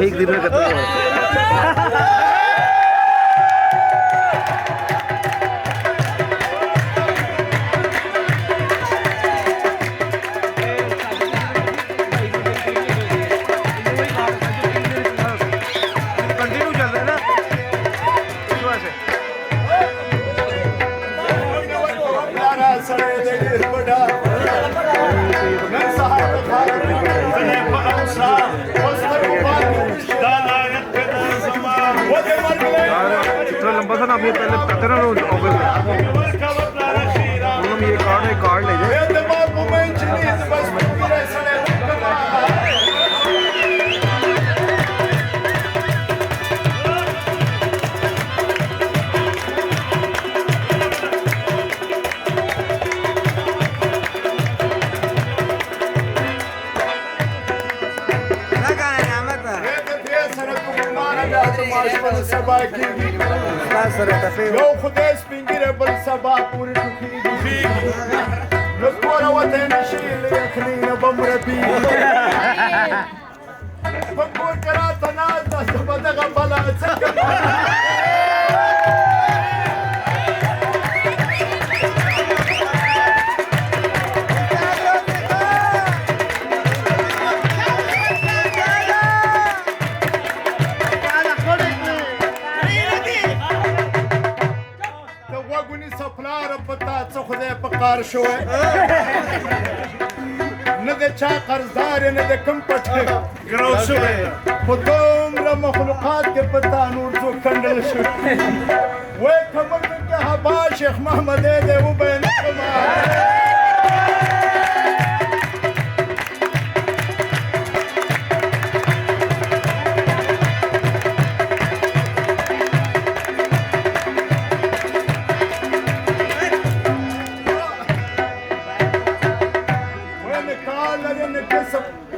एक दिन में खत्म हो लंबा था ना अपने पहले करते ना ऑफिस ये कार्ड है कार्ड ले जाए لو خدای سپینګره بل سبا پورې ټوخیږي نو کوره وطن شي یخني نه بمره پیږي په کور کې راته ناسته زه به دغه بلا څه قار شوی نه د چا قرضدار نه د کم پټ ګرو شوی په دومره مخلوقات کې پتا نور څوک کنډل شوی وای کومه کې هبا شیخ محمد دې وبین کما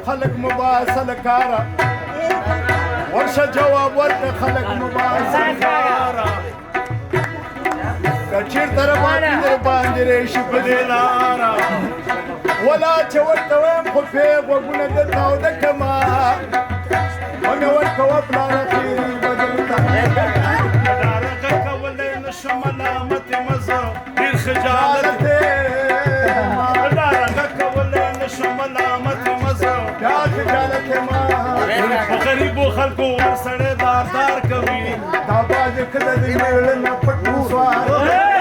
خلق مباسل کارا ورشه جواب ورته خلق مباسل کارا کچیر تر باندې راشي په دې لارا ولا چې ورته وایم خو په غوږونه د تاو د کما مګ ورته وپلار خیر بدلتا دارک کولې نشم ملامت مزه ډیر خجالت غریبو خلکو ورسره دار کوي دا باز کله دې ویل نه پټو سوار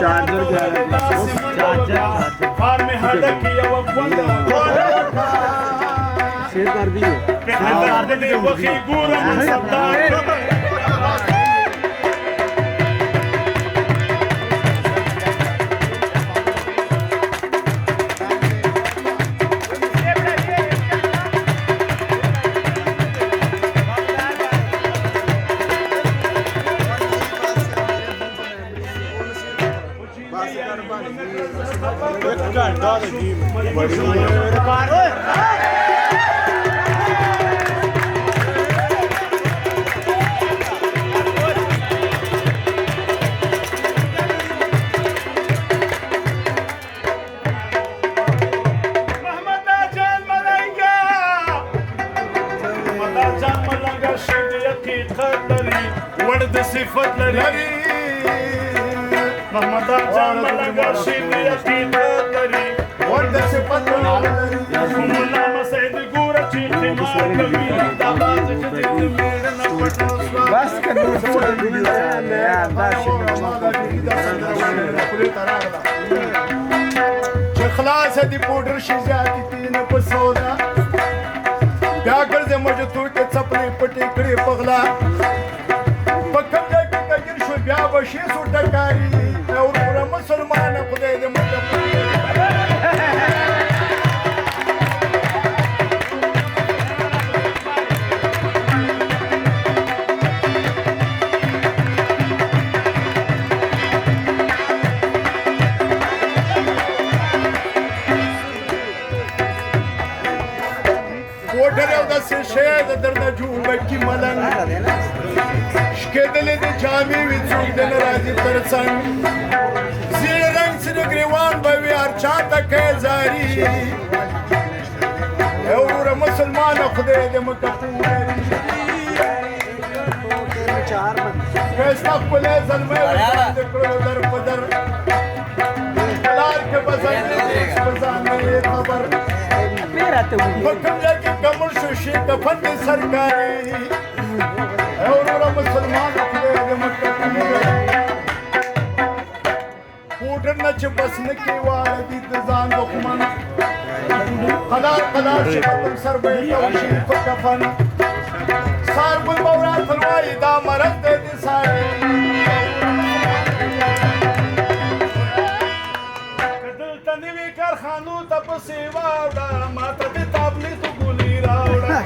चार्जर शेयर कर दिए صفت لري محمد جان ملنګ شین یقین لري ورته صفت لري مولا مسعود ګور چې بس کنه چې خلاص دي پودر شي زیاتې تینه په سودا بیا ګرځې مجه تو ته چپلې پټې کړې پغلا په کوم ځای کې کجن شو بیا به شي سو ټکاري او پر مسلمان خدای دې مجه شاید در نجوم کی ملنگ شکدل دی جامی وی څوک د ناراضی ترڅنګ زیر رنگ سره گریوان به وی هر چا تک زاری اور مسلمان خدای دې مکفوري کیسا خپل ظلمه د کړو در پدر لار کې بزن خبر پکم جاکے کمر شوشی کفن دی سرکاری اور مسلمان اپنے دے مکہ پوٹر نچ بس نکی والدی دزان دخمن قدار شکتم سر بیتوشی کفن سار بل بورا تلوائی دا مرد دے دی ساری کدل تنوی کر خانو تپ سیواوڑا ماتا دی تابلی تو گولی راوڑا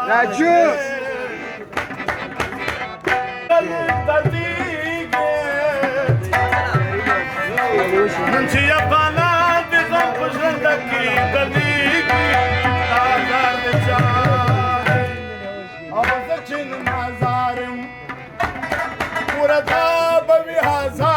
راجو منشي يبقانا بغم خشندك دليقي آزار دشاي أوزكشن مزارم وردا بوي هزار